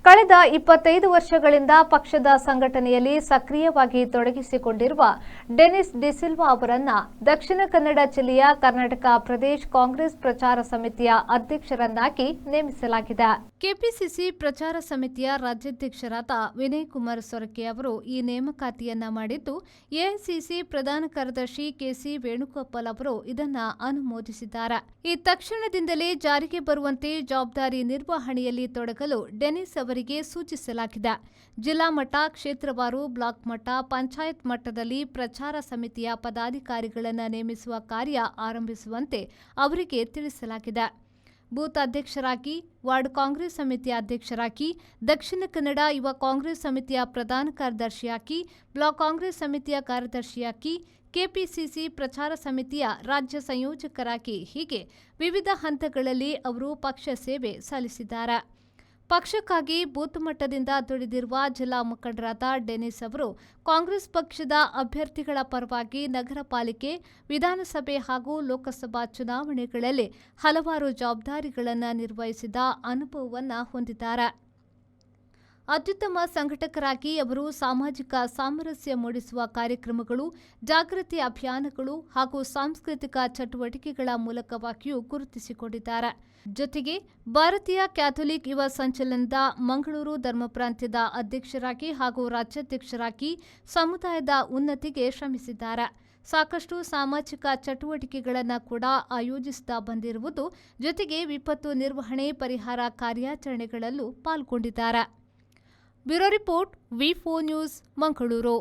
ಕಳೆದ 25 ವರ್ಷಗಳಿಂದ ಪಕ್ಷದ ಸಂಘಟನೆಯಲ್ಲಿ ಸಕ್ರಿಯವಾಗಿ ತೊಡಗಿಸಿಕೊಂಡಿರುವ ಡೆನಿಸ್ ಡಿಸಿಲ್ವಾ ಅವರನ್ನು ದಕ್ಷಿಣ ಕನ್ನಡ ಜಿಲ್ಲೆಯ ಕರ್ನಾಟಕ ಪ್ರದೇಶ ಕಾಂಗ್ರೆಸ್ ಪ್ರಚಾರ ಸಮಿತಿಯ ಅಧ್ಯಕ್ಷರನ್ನಾಗಿ ನೇಮಿಸಲಾಗಿದೆ. ಕೆಪಿಸಿಸಿ ಪ್ರಚಾರ ಸಮಿತಿಯ ರಾಜ್ಯಾಧ್ಯಕ್ಷರಾದ ವಿನಯ್ ಕುಮಾರ್ ಸೊರಕೆ ಅವರು ಈ ನೇಮಕಾತಿಯನ್ನ ಮಾಡಿದ್ದು, ಎಐಸಿಸಿ ಪ್ರಧಾನ ಕಾರ್ಯದರ್ಶಿ ಕೆಸಿ ವೇಣುಗೋಪಾಲ್ ಅವರು ಇದನ್ನು ಅನುಮೋದಿಸಿದ್ದಾರೆ. ಈ ತಕ್ಷಣದಿಂದಲೇ ಜಾರಿಗೆ ಬರುವಂತೆ ಜವಾಬ್ದಾರಿ ನಿರ್ವಹಣೆಯಲ್ಲಿ ತೊಡಗಲು ಡೆನಿಸ್ ಅವರಿಗೆ ಸೂಚಿಸಲಾಗಿದೆ. ಜಿಲ್ಲಾ ಮಟ್ಟ, ಕ್ಷೇತ್ರವಾರು, ಬ್ಲಾಕ್ ಮಟ್ಟ, ಪಂಚಾಯತ್ ಮಟ್ಟದಲ್ಲಿ ಪ್ರಚಾರ ಸಮಿತಿಯ ಪದಾಧಿಕಾರಿಗಳನ್ನು ನೇಮಿಸುವ ಕಾರ್ಯ ಆರಂಭಿಸುವಂತೆ ಅವರಿಗೆ ತಿಳಿಸಲಾಗಿದೆ. ಬೂತ್ ಅಧ್ಯಕ್ಷರಾಗಿ, ವಾರ್ಡ್ ಕಾಂಗ್ರೆಸ್ ಸಮಿತಿಯ ಅಧ್ಯಕ್ಷರಾಗಿ, ದಕ್ಷಿಣ ಕನ್ನಡ ಯುವ ಕಾಂಗ್ರೆಸ್ ಸಮಿತಿಯ ಪ್ರಧಾನ ಕಾರ್ಯದರ್ಶಿಯಾಗಿ, ಬ್ಲಾಕ್ ಕಾಂಗ್ರೆಸ್ ಸಮಿತಿಯ ಕಾರ್ಯದರ್ಶಿಯಾಗಿ, ಕೆಪಿಸಿಸಿ ಪ್ರಚಾರ ಸಮಿತಿಯ ರಾಜ್ಯ ಸಂಯೋಜಕರಾಗಿ ಹೀಗೆ ವಿವಿಧ ಹಂತಗಳಲ್ಲಿ ಅವರು ಪಕ್ಷ ಸೇವೆ ಸಲ್ಲಿಸಿದ್ದಾರೆ. ಪಕ್ಷಕ್ಕಾಗಿ ಬೂತ್ ಮಟ್ಟದಿಂದ ದುಡಿದಿರುವ ಜಿಲ್ಲಾ ಮುಖಂಡರಾದ ಡೆನಿಸ್ ಅವರು ಕಾಂಗ್ರೆಸ್ ಪಕ್ಷದ ಅಭ್ಯರ್ಥಿಗಳ ಪರವಾಗಿ ನಗರ ಪಾಲಿಕೆ, ವಿಧಾನಸಭೆ ಹಾಗೂ ಲೋಕಸಭಾ ಚುನಾವಣೆಗಳಲ್ಲಿ ಹಲವಾರು ಜವಾಬ್ದಾರಿಗಳನ್ನು ನಿರ್ವಹಿಸಿದ ಅನುಭವವನ್ನು ಹೊಂದಿದ್ದಾರೆ. ಅತ್ಯುತ್ತಮ ಸಂಘಟಕರಾಗಿ ಅವರು ಸಾಮಾಜಿಕ ಸಾಮರಸ್ಯ ಮೂಡಿಸುವ ಕಾರ್ಯಕ್ರಮಗಳು, ಜಾಗೃತಿ ಅಭಿಯಾನಗಳು ಹಾಗೂ ಸಾಂಸ್ಕೃತಿಕ ಚಟುವಟಿಕೆಗಳ ಮೂಲಕವಾಗಿಯೂ ಗುರುತಿಸಿಕೊಂಡಿದ್ದಾರೆ. ಜೊತೆಗೆ ಭಾರತೀಯ ಕ್ಯಾಥೋಲಿಕ್ ಯುವ ಸಂಚಲನದ ಮಂಗಳೂರು ಧರ್ಮಪ್ರಾಂತ್ಯದ ಅಧ್ಯಕ್ಷರಾಗಿ ಹಾಗೂ ರಾಜ್ಯಾಧ್ಯಕ್ಷರಾಗಿ ಸಮುದಾಯದ ಉನ್ನತಿಗೆ ಶ್ರಮಿಸಿದ್ದಾರೆ. ಸಾಕಷ್ಟು ಸಾಮಾಜಿಕ ಚಟುವಟಿಕೆಗಳನ್ನು ಕೂಡ ಆಯೋಜಿಸುತ್ತಾ ಬಂದಿರುವುದು ಜೊತೆಗೆ ವಿಪತ್ತು ನಿರ್ವಹಣೆ, ಪರಿಹಾರ ಕಾರ್ಯಾಚರಣೆಗಳಲ್ಲೂ ಪಾಲ್ಗೊಂಡಿದ್ದಾರೆ. ಬ್ಯೂರೋ ರಿಪೋರ್ಟ್, ವಿ4 ನ್ಯೂಸ್, ಮಂಗಳೂರು.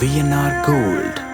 VNR Gold.